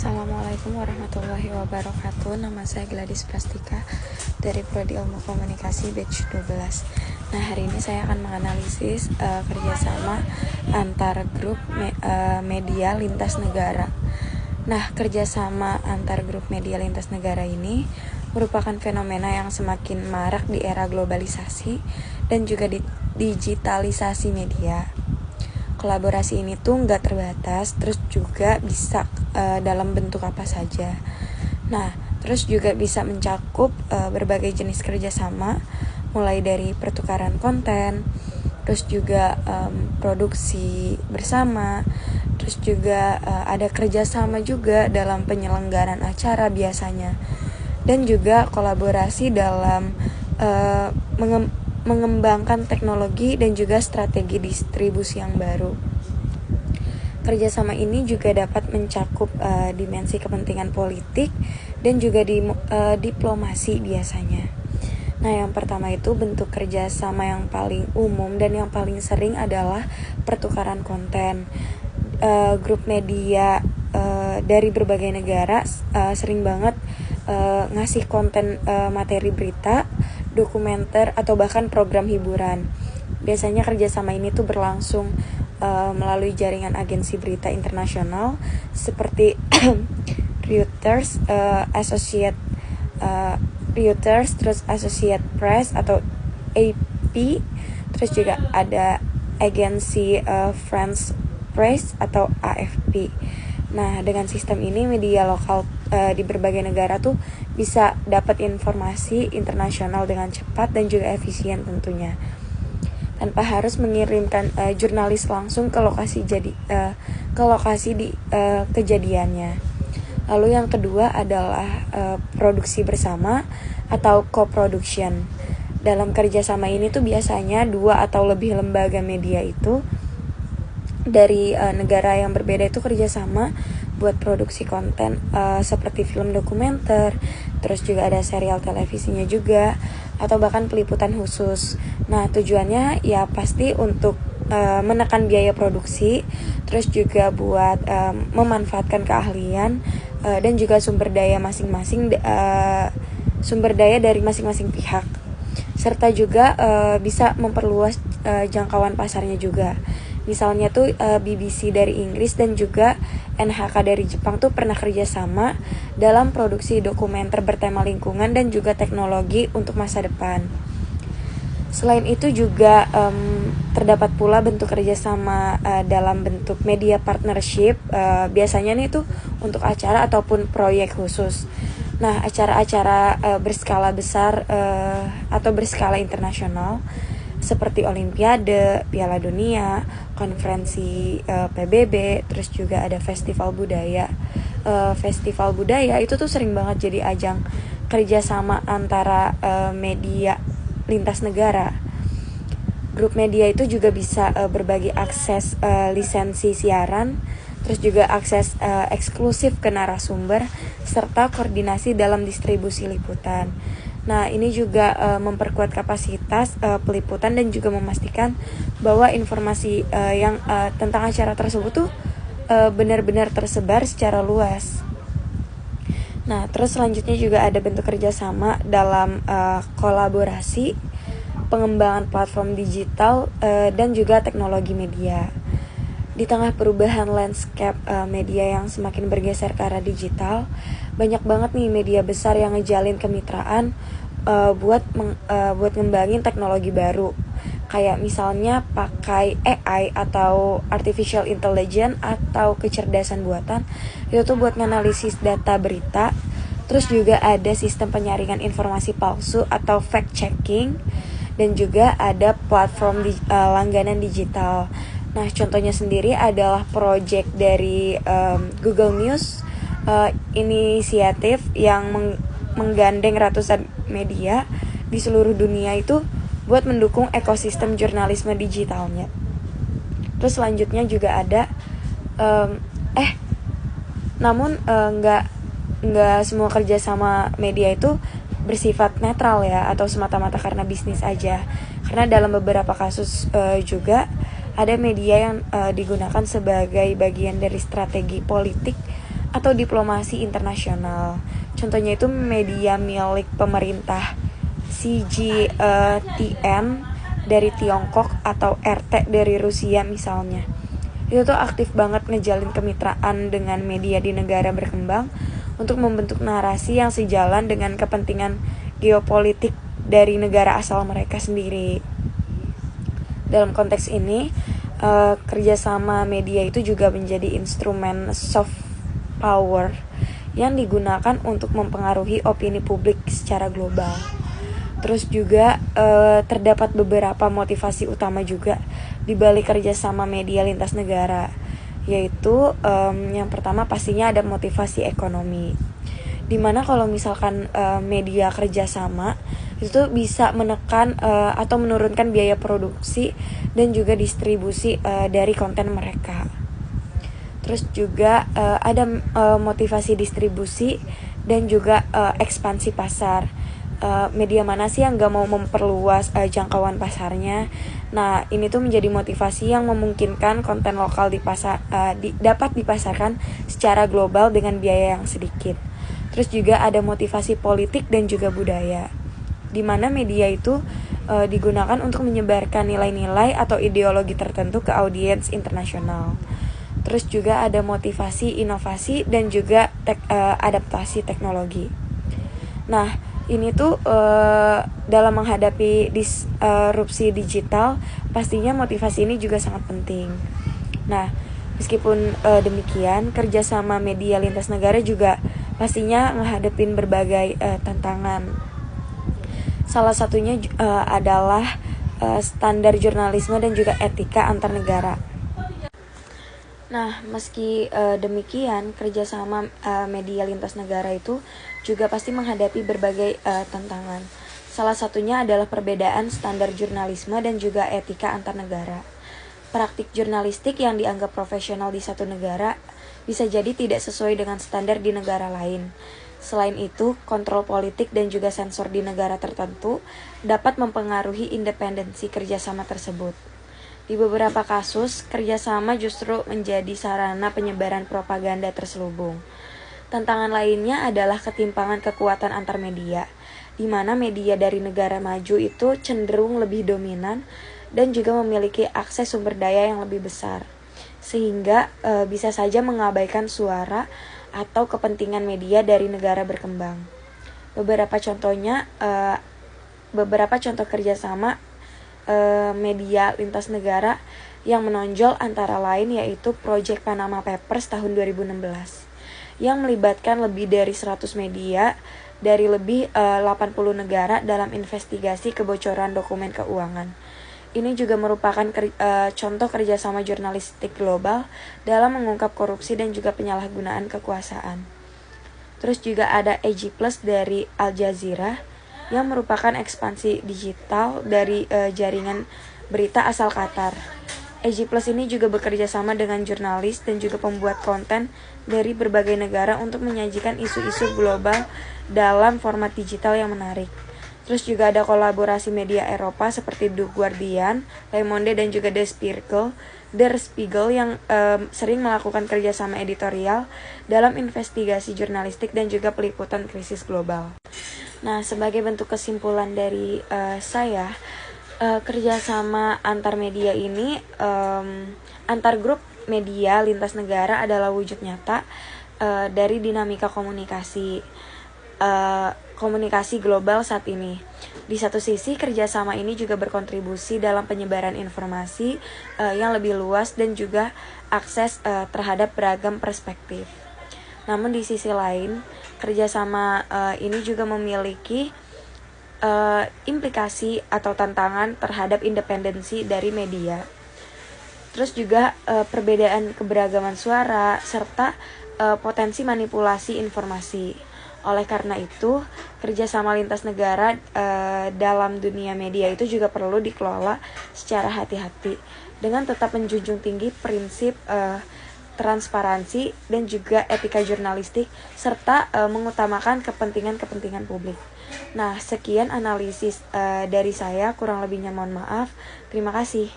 Assalamualaikum warahmatullahi wabarakatuh. Nama saya Gladys Prastika dari Prodi Ilmu Komunikasi Batch 12. Nah, hari ini saya akan menganalisis kerjasama antar grup media lintas negara. Nah, kerjasama antar grup media lintas negara ini merupakan fenomena yang semakin marak di era globalisasi dan juga digitalisasi media. Kolaborasi ini tuh nggak terbatas, terus juga bisa dalam bentuk apa saja. Nah, terus juga bisa mencakup berbagai jenis kerjasama, mulai dari pertukaran konten, terus juga produksi bersama, terus juga ada kerjasama juga dalam penyelenggaraan acara biasanya, dan juga kolaborasi dalam mengembangkan teknologi dan juga strategi distribusi yang baru. Kerjasama ini juga dapat mencakup dimensi kepentingan politik dan juga diplomasi biasanya. Nah, yang pertama itu bentuk kerjasama yang paling umum dan yang paling sering adalah pertukaran konten. Grup media dari berbagai negara sering banget ngasih konten materi berita, dokumenter, atau bahkan program hiburan. Biasanya kerjasama ini tuh berlangsung melalui jaringan agensi berita internasional seperti Reuters, terus Associated Press atau AP, terus juga ada agensi France Press atau AFP. Nah, dengan sistem ini media lokal di berbagai negara tuh bisa dapat informasi internasional dengan cepat dan juga efisien tentunya, tanpa harus mengirimkan jurnalis langsung ke lokasi kejadiannya. Lalu yang kedua adalah produksi bersama atau co-production. Dalam kerjasama ini tuh biasanya 2 atau lebih lembaga media itu dari negara yang berbeda itu kerjasama buat produksi konten seperti film dokumenter, terus juga ada serial televisinya juga, atau bahkan peliputan khusus. Nah, tujuannya ya pasti untuk menekan biaya produksi, terus juga buat memanfaatkan keahlian dan juga sumber daya dari masing-masing pihak, serta juga bisa memperluas jangkauan pasarnya juga. Misalnya tuh BBC dari Inggris dan juga NHK dari Jepang tuh pernah kerjasama dalam produksi dokumenter bertema lingkungan dan juga teknologi untuk masa depan. Selain itu juga terdapat pula bentuk kerjasama dalam bentuk media partnership, biasanya nih tuh untuk acara ataupun proyek khusus. Nah, acara-acara berskala besar atau berskala internasional seperti Olimpiade, Piala Dunia, konferensi PBB, terus juga ada festival budaya. Festival budaya itu tuh sering banget jadi ajang kerjasama antara media lintas negara. Grup media itu juga bisa berbagi akses lisensi siaran, terus juga akses eksklusif ke narasumber, serta koordinasi dalam distribusi liputan. Nah, ini juga memperkuat kapasitas peliputan dan juga memastikan bahwa informasi yang tentang acara tersebut tuh benar-benar tersebar secara luas. Nah, terus selanjutnya juga ada bentuk kerjasama dalam kolaborasi, pengembangan platform digital dan juga teknologi media. Di tengah perubahan landscape media yang semakin bergeser ke arah digital, banyak banget nih media besar yang ngejalin kemitraan buat ngembangin teknologi baru. Kayak misalnya pakai AI atau artificial intelligence atau kecerdasan buatan, itu tuh buat nganalisis data berita. Terus juga ada sistem penyaringan informasi palsu atau fact checking, dan juga ada platform langganan digital. Nah, contohnya sendiri adalah project dari Google News, inisiatif yang menggandeng ratusan media di seluruh dunia itu buat mendukung ekosistem jurnalisme digitalnya. Terus selanjutnya juga ada namun nggak semua kerjasama media itu bersifat netral ya, atau semata-mata karena bisnis aja. Karena dalam beberapa kasus juga ada media yang digunakan sebagai bagian dari strategi politik atau diplomasi internasional. Contohnya itu media milik pemerintah CGTN dari Tiongkok atau RT dari Rusia misalnya. Itu tuh aktif banget ngejalin kemitraan dengan media di negara berkembang untuk membentuk narasi yang sejalan dengan kepentingan geopolitik dari negara asal mereka sendiri. Dalam konteks ini, kerjasama media itu juga menjadi instrumen soft power yang digunakan untuk mempengaruhi opini publik secara global. Terus juga terdapat beberapa motivasi utama juga di balik kerjasama media lintas negara, yaitu yang pertama pastinya ada motivasi ekonomi, dimana kalau misalkan media kerjasama itu bisa menekan atau menurunkan biaya produksi dan juga distribusi dari konten mereka. Terus juga ada motivasi distribusi dan juga ekspansi pasar. Media mana sih yang gak mau memperluas jangkauan pasarnya? Nah, ini tuh menjadi motivasi yang memungkinkan konten lokal dapat dipasarkan secara global dengan biaya yang sedikit. Terus juga ada motivasi politik dan juga budaya, di mana media itu digunakan untuk menyebarkan nilai-nilai atau ideologi tertentu ke audiens internasional. Terus juga ada motivasi inovasi dan juga adaptasi teknologi. Nah, ini tuh dalam menghadapi disrupsi digital, pastinya motivasi ini juga sangat penting. Nah, meskipun demikian, kerjasama media lintas negara juga pastinya menghadapin berbagai tantangan. Salah satunya adalah standar jurnalisme dan juga etika antar negara. Nah, meski demikian, kerjasama media lintas negara itu juga pasti menghadapi berbagai tantangan. Salah satunya adalah perbedaan standar jurnalisme dan juga etika antar negara. Praktik jurnalistik yang dianggap profesional di satu negara bisa jadi tidak sesuai dengan standar di negara lain. Selain itu, kontrol politik dan juga sensor di negara tertentu dapat mempengaruhi independensi kerjasama tersebut. Di beberapa kasus, kerjasama justru menjadi sarana penyebaran propaganda terselubung. Tantangan lainnya adalah ketimpangan kekuatan antar media, di mana media dari negara maju itu cenderung lebih dominan dan juga memiliki akses sumber daya yang lebih besar, sehingga bisa saja mengabaikan suara atau kepentingan media dari negara berkembang. Beberapa contoh kerjasama media lintas negara yang menonjol antara lain yaitu Project Panama Papers tahun 2016 yang melibatkan lebih dari 100 media dari lebih 80 negara dalam investigasi kebocoran dokumen keuangan. Ini juga merupakan contoh kerjasama jurnalistik global dalam mengungkap korupsi dan juga penyalahgunaan kekuasaan. Terus juga ada AG Plus dari Al Jazeera yang merupakan ekspansi digital dari jaringan berita asal Qatar. AG Plus ini juga bekerja sama dengan jurnalis dan juga pembuat konten dari berbagai negara untuk menyajikan isu-isu global dalam format digital yang menarik. Terus juga ada kolaborasi media Eropa seperti The Guardian, Le Monde dan juga Der Spiegel yang sering melakukan kerjasama editorial dalam investigasi jurnalistik dan juga peliputan krisis global. Nah, sebagai bentuk kesimpulan dari saya, kerjasama antar media ini, antar grup media lintas negara adalah wujud nyata dari dinamika komunikasi global saat ini. Di satu sisi, kerjasama ini juga berkontribusi dalam penyebaran informasi yang lebih luas dan juga akses terhadap beragam perspektif. Namun di sisi lain, kerjasama ini juga memiliki implikasi atau tantangan terhadap independensi dari media. Terus juga perbedaan keberagaman suara serta potensi manipulasi informasi. Oleh karena itu, kerjasama lintas negara dalam dunia media itu juga perlu dikelola secara hati-hati dengan tetap menjunjung tinggi prinsip transparansi dan juga etika jurnalistik serta mengutamakan kepentingan publik. Nah, sekian analisis dari saya, kurang lebihnya mohon maaf. Terima kasih.